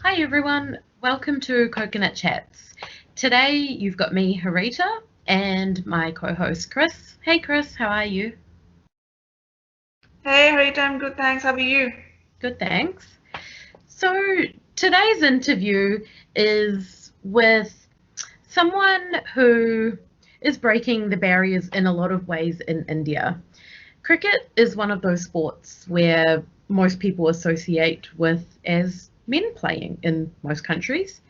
Hi everyone, welcome to Coconut Chats. Today you've got me, Harita, and my co-host Chris. Hey Chris, how are you? Hey, Harita, I'm good, thanks. How are you? Good, thanks. So today's interview is with someone who is breaking the barriers in a lot of ways in India. Cricket is one of those sports where most people associate with as men playing in most countries.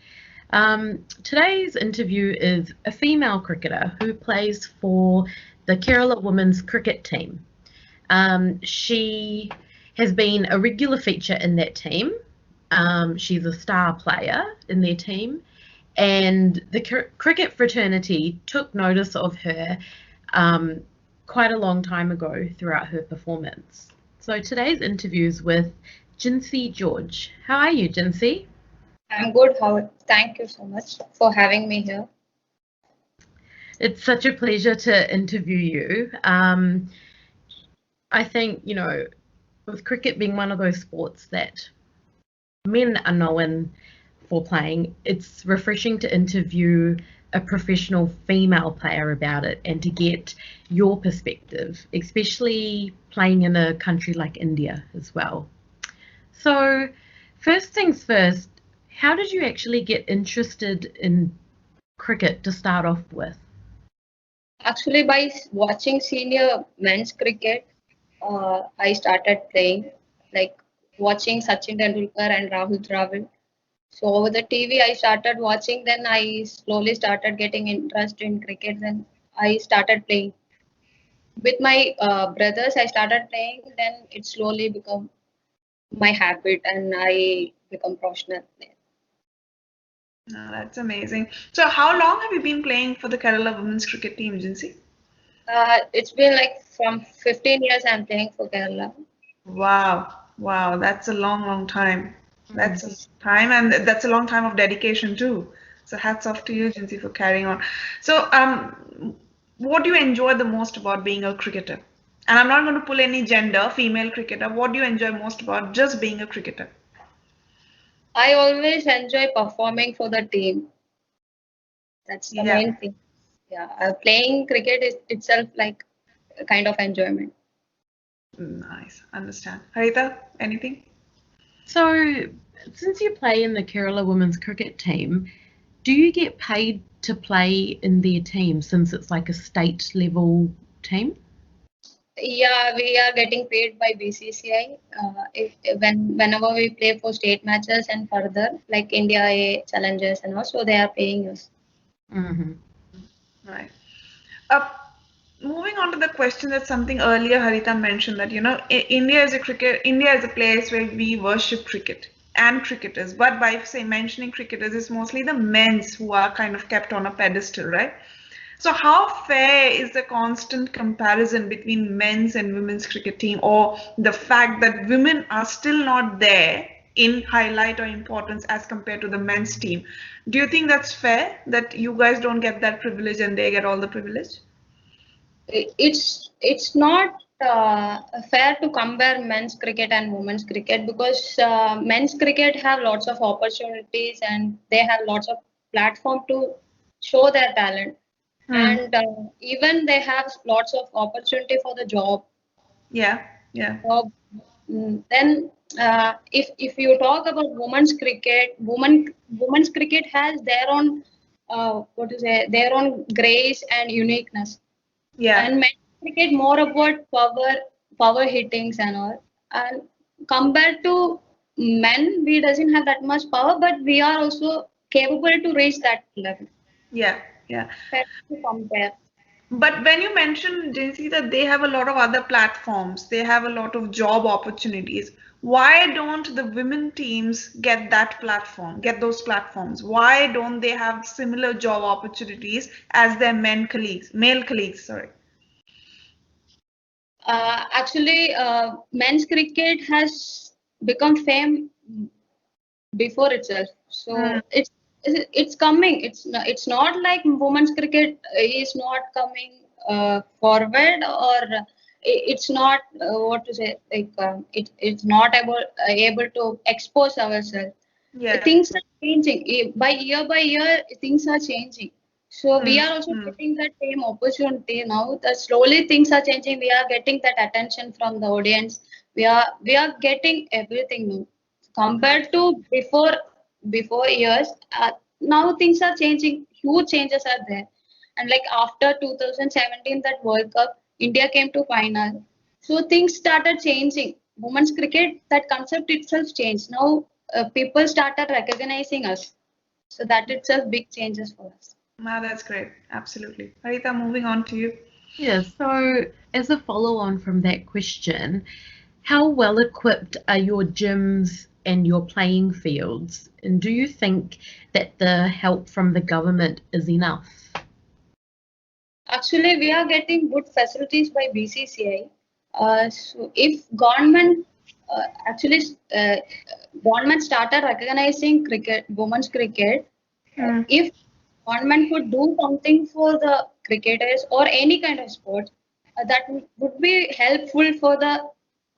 Today's interview is a female cricketer who plays for the Kerala women's cricket team. She has been a regular feature in that team. She's a star player in their team, and the cricket fraternity took notice of her um, quite a long time ago throughout her performance. So today's interview is with Jincy George. How are you, Jincy? I'm good. How? Thank you so much for having me here. It's such a pleasure to interview you. I think, with cricket being one of those sports that men are known for playing, it's refreshing to interview a professional female player about it and to get your perspective, especially playing in a country like India as well. So, first things first, how did you actually get interested in cricket to start off with? Actually, by watching senior men's cricket, I started playing, like watching Sachin Tendulkar and Rahul Dravid. So over the TV, I started watching. Then I slowly started getting interest in cricket. Then I started playing with my brothers. I started playing. Then it slowly become my habit, and I become professional player. No, that's amazing. So, how long have you been playing for the Kerala women's cricket team, Jincy? It's been like from 15 years I'm playing for Kerala. Wow, that's a long time. That's Mm. a time, and that's a long time of dedication too. So, hats off to you, Jincy, for carrying on. So, what do you enjoy the most about being a cricketer? And I'm not going to pull any gender, female cricketer. What do you enjoy most about just being a cricketer? I always enjoy performing for the team. That's the Yeah. main thing. Yeah, playing cricket is itself like a kind of enjoyment. Nice. Understand. Harita, anything? So, since you play in the Kerala women's cricket team, do you get paid to play in their team since it's like a state level team? Yeah, we are getting paid by BCCI. Whenever we play for state matches and further, like India A challenges and also they are paying us. Hmm. Right. Uh, Moving on to the question that something earlier Harita mentioned that India is a place where we worship cricket and cricketers, but by say mentioning cricketers, it's mostly the men's who are kind of kept on a pedestal, right? So how fair is the constant comparison between men's and women's cricket team, or the fact that women are still not there in highlight or importance as compared to the men's team? Do you think that's fair that you guys don't get that privilege and they get all the privilege? It's not fair to compare men's cricket and women's cricket because men's cricket have lots of opportunities and they have lots of platform to show their talent, Hmm. and even they have lots of opportunity for the job. Yeah, yeah. job. Then if you talk about women's cricket has their own what to say, their own grace and uniqueness, Yeah, and men's cricket more about power hittings and all, and compared to men we doesn't have that much power, but we are also capable to reach that level. yeah, yeah. Fair to compare. But when you mentioned, Jincy, that they have a lot of other platforms, they have a lot of job opportunities. Why don't the women teams get that platform, get those platforms? Why don't they have similar job opportunities as their male colleagues, sorry. Actually men's cricket has become fame before itself, Hmm. so it's coming. It's not like women's cricket is not coming forward, or it's not what to say, like it's not able to expose ourselves. Yeah. Things are changing. By year, things are changing. So we are also Mm. getting that same opportunity now. That slowly things are changing. We are getting that attention from the audience. We are getting everything now compared to before years. Now things are changing. Huge changes are there. And like after 2017, that World Cup, India came to final. So things started changing. Women's cricket, that concept itself changed. Now people started recognizing us. So that itself big changes for us. Ah, that's great. Absolutely. Harita, moving on to you. Yeah, so as a follow on from that question, how well equipped are your gyms and your playing fields? And do you think that the help from the government is enough? Actually, we are getting good facilities by BCCI. So if actually uh, government started recognizing cricket, women's cricket, Mm. if government could do something for the cricketers or any kind of sport, that would be helpful for the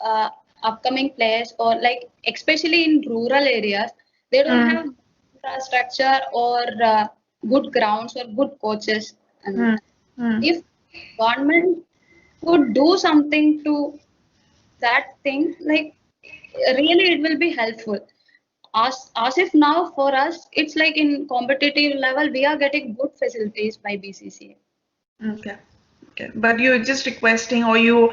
uh, upcoming players, or like especially in rural areas, they don't Mm. have infrastructure or good grounds or good coaches. And Mm. Mm. if government could do something to that thing, like really it will be helpful. As if now for us, it's like in competitive level, we are getting good facilities by BCCA. Okay. Okay. But you're just requesting, or you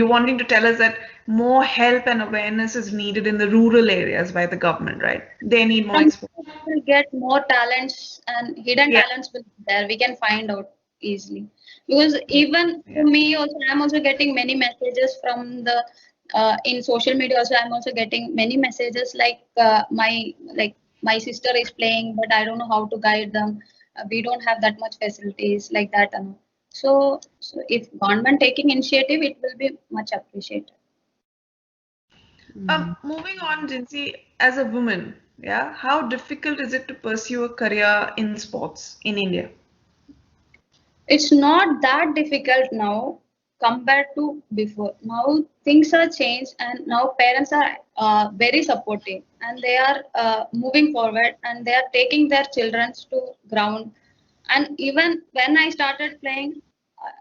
wanting to tell us that more help and awareness is needed in the rural areas by the government, right? They need more Some exposure. people will get more talents, and hidden Yeah. talents will be there. We can find out easily. Because Yeah. even for Yeah. me also, I'm also getting many messages from the in social media also. I'm also getting many messages like my sister is playing, but I don't know how to guide them. We don't have that much facilities like that. So if government taking initiative, it will be much appreciated. Mm. Moving on, Jincy, as a woman, yeah, how difficult is it to pursue a career in sports in India? It's not that difficult now compared to before. Now things are changed, and now parents are very supportive, and they are moving forward, and they are taking their children to ground. And even when I started playing,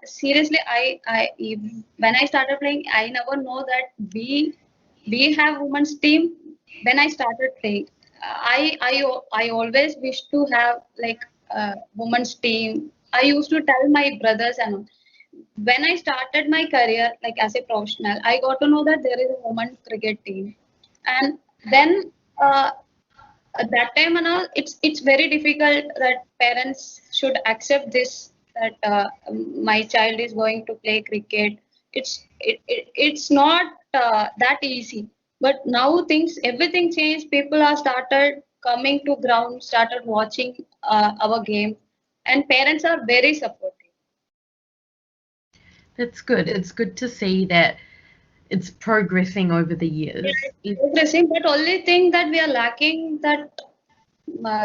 seriously, when I started playing, I never know that we have women's team. When I started playing, I always wish to have like a women's team. I used to tell my brothers, and all. When I started my career like as a professional, I got to know that there is a women cricket team. And then at that time and all, it's very difficult that parents should accept this, that my child is going to play cricket. It's not that easy. But now things, everything changed. People are started coming to ground, started watching our game, and parents are very supportive. That's good. It's good to see that it's progressing over the Yeah, years. it's progressing, but only thing that we are lacking that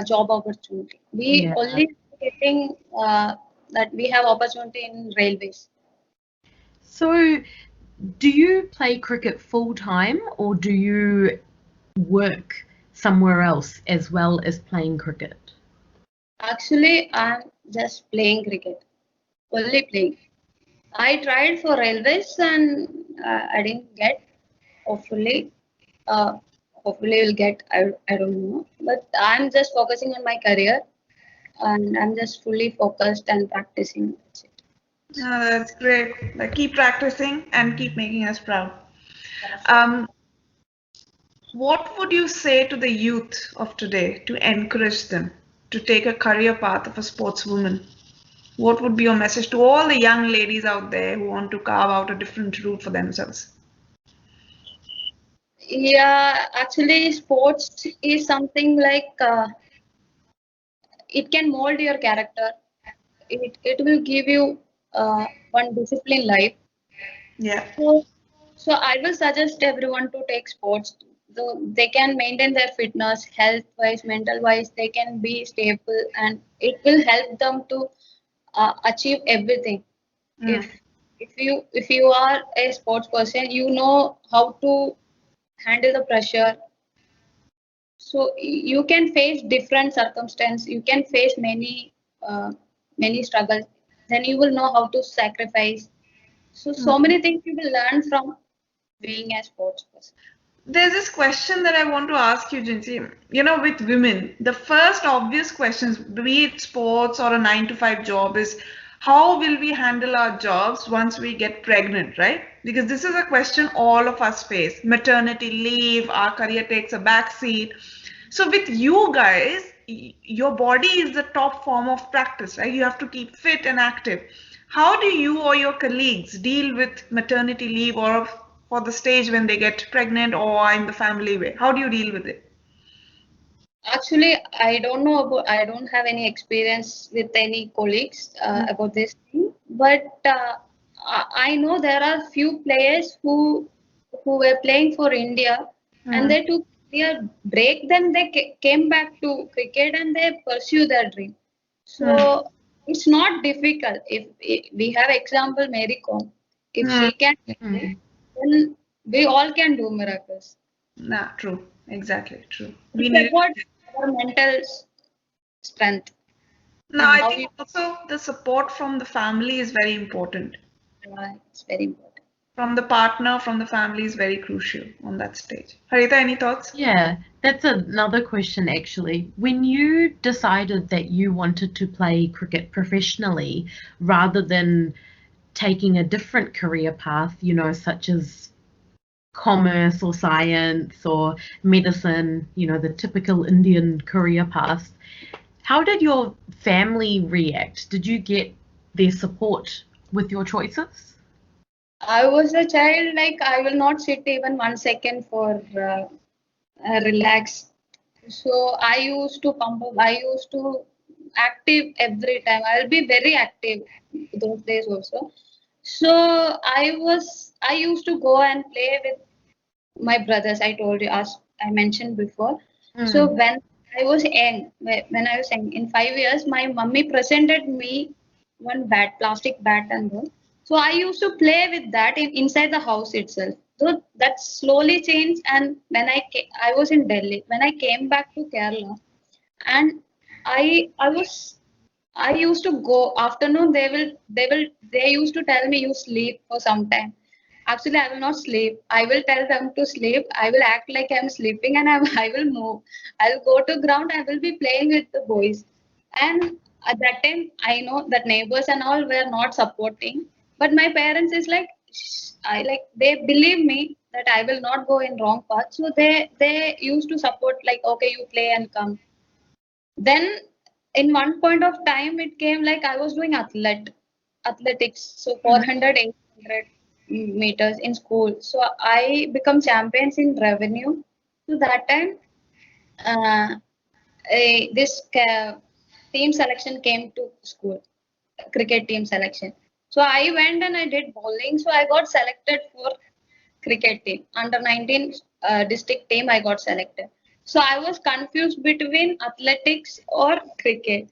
job opportunity. We Yeah. only getting that we have opportunity in railways. So, do you play cricket full time or do you work somewhere else as well as playing cricket? Actually, I'm just playing cricket, only playing. I tried for railways and I didn't get. Hopefully, uh, hopefully we'll get. I don't know, but I'm just focusing on my career, and I'm just fully focused and practicing. That's it. That's great. Like, keep practicing and keep making us proud. That's it. Um, what would you say to the youth of today to encourage them to take a career path of a sportswoman? What would be your message to all the young ladies out there who want to carve out a different route for themselves? Yeah, actually, sports is something like it can mold your character. It will give you one disciplined life. Yeah. So I will suggest everyone to take sports. So they can maintain their fitness, health wise, mental wise. They can be stable, and it will help them to achieve everything. Mm. If you are a sports person, you know how to handle the pressure. So you can face different circumstances. You can face many struggles. Then you will know how to sacrifice. So many things you will learn from being a sports person. There's this question that I want to ask you, Jincy. You know, with women, the first obvious questions, be it sports or a 9 to 5 job, is how will we handle our jobs once we get pregnant, right? Because this is a question all of us face. Maternity leave, our career takes a back seat. So with you guys, your body is the top form of practice, right? You have to keep fit and active. How do you or your colleagues deal with maternity leave or for the stage when they get pregnant or in the family way? How do you deal with it? Actually, I don't know about. I don't have any experience with any colleagues about this thing, but I know there are few players who were playing for India, and they took a break. Then they came back to cricket and they pursue their dream. So it's not difficult. If we have example Mary Kom, if she can, then we all can do miracles. Nah, true. Exactly, true. We It's need. about our mental strength. No, And I how think we also the support from the family is very important. it's very important. From the partner, from the family is very crucial on that stage. Harita, any thoughts? Yeah, that's another question actually. When you decided that you wanted to play cricket professionally rather than taking a different career path, you know, such as commerce or science or medicine, you know, the typical Indian career path, how did your family react? Did you get their support with your choices? I was a child, like I will not sit even 1 second for relax. So I used to pump up, I used to active every time. I'll be very active those days also. So I used to go and play with my brothers. I told you, as I mentioned before. So when I was young, when I was young, in 5 years, my mummy presented me one bat, plastic bat and all. So I used to play with that inside the house itself. So that slowly changed. And when I was in Delhi. When I came back to Kerala, and I was I used to go afternoon. They used to tell me you sleep for some time. Actually, I will not sleep. I will tell them to sleep. I will act like I'm sleeping and I will move. I'll go to ground. I will be playing with the boys. And at that time, I know that neighbors and all were not supporting. But my parents is like, they believe me that I will not go in wrong path. So they used to support like, okay, you play and come. Then in one point of time, it came like I was doing athletics, so 400, 800 meters in school. So I become champions in revenue. So that time, uh, this team selection came to school, cricket team selection. So I went and I did bowling. So I got selected for cricket team. Under 19 district team, I got selected. So I was confused between athletics or cricket.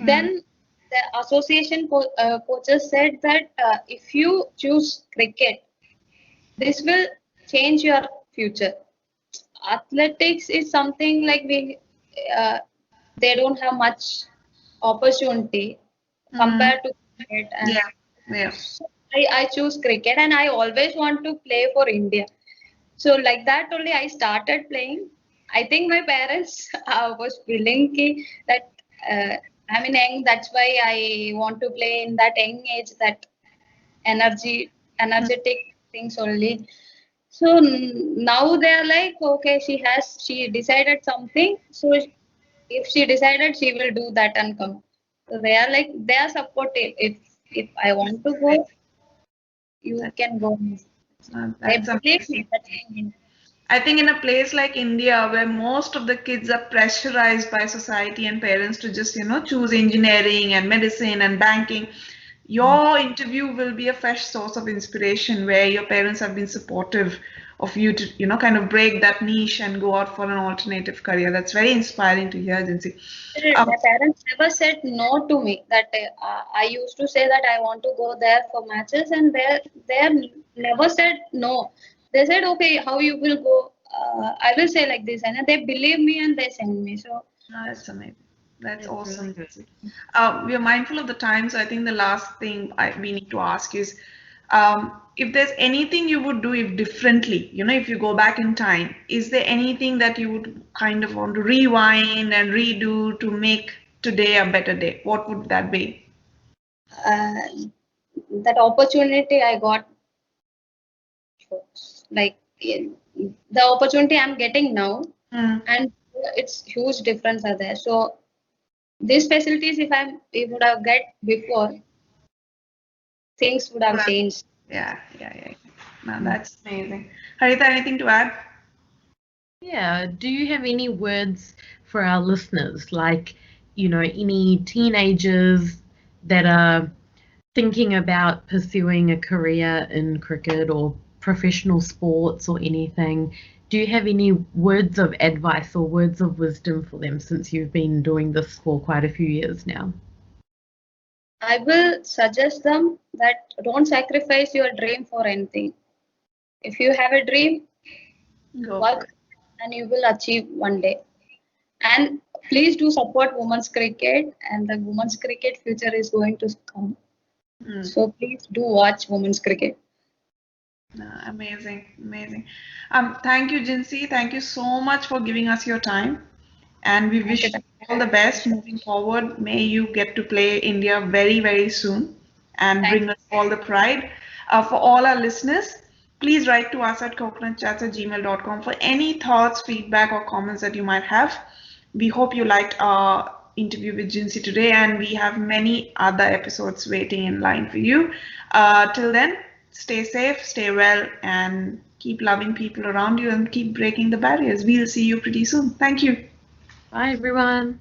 Then the association coaches said that if you choose cricket, this will change your future. Athletics is something like uh, they don't have much opportunity compared to cricket, and Yeah, yeah. so I choose cricket, and I always want to play for India. So like that only I started playing. I think my parents was willing that I'm in young. That's why I want to play in that young age. That energetic things only. So now they are like, okay, she decided something. So if she decided, she will do that and come. So they are like they are supportive. If I want to go, you can go. They That's believe amazing. me. That's what I mean. I think in a place like India, where most of the kids are pressurized by society and parents to just, choose engineering and medicine and banking, your interview will be a fresh source of inspiration where your parents have been supportive of you to, kind of break that niche and go out for an alternative career. That's very inspiring to hear, Jincy. My parents never said no to me. That I used to say that I want to go there for matches, and they never said no. They said, okay, how you will go? I will say like this, and they believe me and they send me. So That's amazing. That's That's awesome. really good. We are mindful of the time, so I think the last thing we need to ask is if there's anything you would do if differently, if you go back in time, is there anything that you would kind of want to rewind and redo to make today a better day? What would that be? uh, that opportunity I got, like the opportunity I'm getting now, Mm. and it's huge difference are there. So these facilities, if we would have get before, things would have changed. Yeah. No, that's amazing. Harita, anything to add? Yeah, do you have any words for our listeners, like, any teenagers that are thinking about pursuing a career in cricket or professional sports or anything? Do you have any words of advice or words of wisdom for them since you've been doing this for quite a few years now? I will suggest them that don't sacrifice your dream for anything. If you have a dream, Go for work it. and you will achieve one day. And please do support women's cricket, and the women's cricket future is going to come. Mm. So please do watch women's cricket. No, amazing, amazing. Thank you, Jincy. Thank you so much for giving us your time. And we Thank you. wish you all the best moving forward. May you get to play India very, very soon and Thank bring us all the pride. For all our listeners, please write to us at coconutchats@gmail.com for any thoughts, feedback, or comments that you might have. We hope you liked our interview with Jincy today, and we have many other episodes waiting in line for you. Till then, stay safe, stay well, and keep loving people around you and keep breaking the barriers. We'll see you pretty soon. Thank you. Bye, everyone.